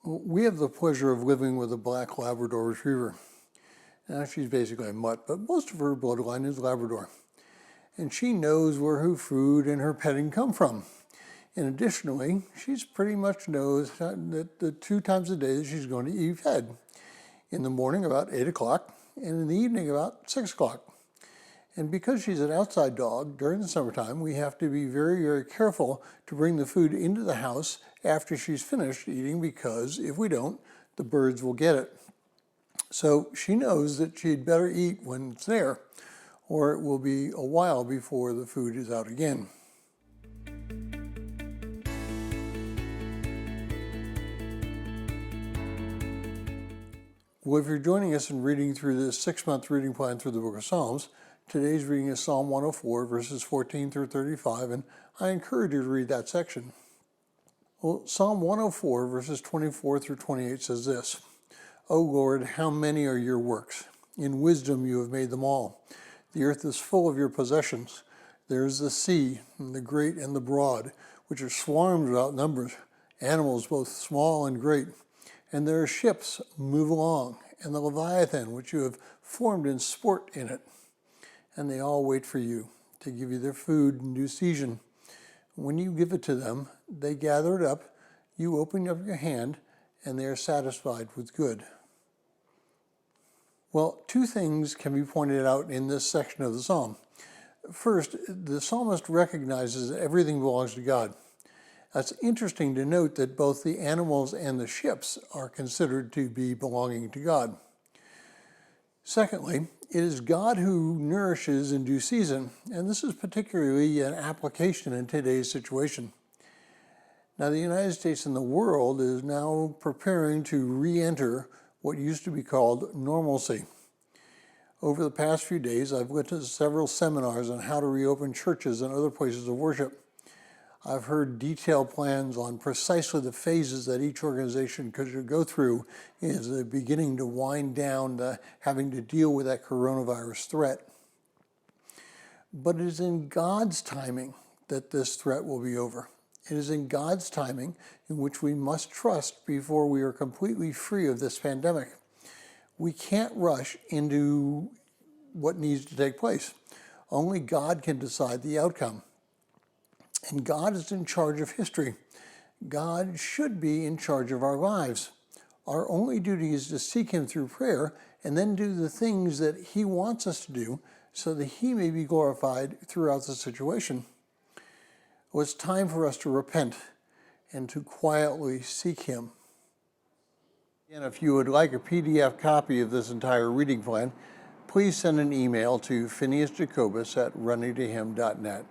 We have the pleasure of living with a black Labrador retriever. Now, she's basically a mutt, but most of her bloodline is Labrador. And she knows where her food and her petting come from. And additionally, she's pretty much knows that the 2 times a day that she's going to eat fed. In the morning about 8 o'clock and in the evening about 6 o'clock. And because she's an outside dog, during the summertime, we have to be very, very careful to bring the food into the house after she's finished eating, because if we don't, the birds will get it. So she knows that she'd better eat when it's there, or it will be a while before the food is out again. Well, if you're joining us in reading through this 6-month reading plan through the book of Psalms, today's reading is Psalm 104, verses 14 through 35, and I encourage you to read that section. Well, Psalm 104, verses 24 through 28 says this: O Lord, how many are your works? In wisdom you have made them all. The earth is full of your possessions. There is the sea, and the great and the broad, which are swarms without numbers, animals both small and great. And there are ships move along, and the Leviathan, which you have formed in sport in it. And they all wait for you to give you their food in due season. When you give it to them, they gather it up. You open up your hand, and they are satisfied with good. Well, 2 things can be pointed out in this section of the psalm. First, the psalmist recognizes that everything belongs to God. It's interesting to note that both the animals and the ships are considered to be belonging to God. Secondly, it is God who nourishes in due season, and this is particularly an application in today's situation. Now, the United States and the world is now preparing to re-enter what used to be called normalcy. Over the past few days, I've witnessed several seminars on how to reopen churches and other places of worship. I've heard detailed plans on precisely the phases that each organization could go through as they're beginning to wind down having to deal with that coronavirus threat. But it is in God's timing that this threat will be over. It is in God's timing in which we must trust before we are completely free of this pandemic. We can't rush into what needs to take place. Only God can decide the outcome. And God is in charge of history. God should be in charge of our lives. Our only duty is to seek Him through prayer and then do the things that He wants us to do so that He may be glorified throughout the situation. Well, it's time for us to repent and to quietly seek Him. And if you would like a PDF copy of this entire reading plan, please send an email to phineasjacobus@runningtohim.net.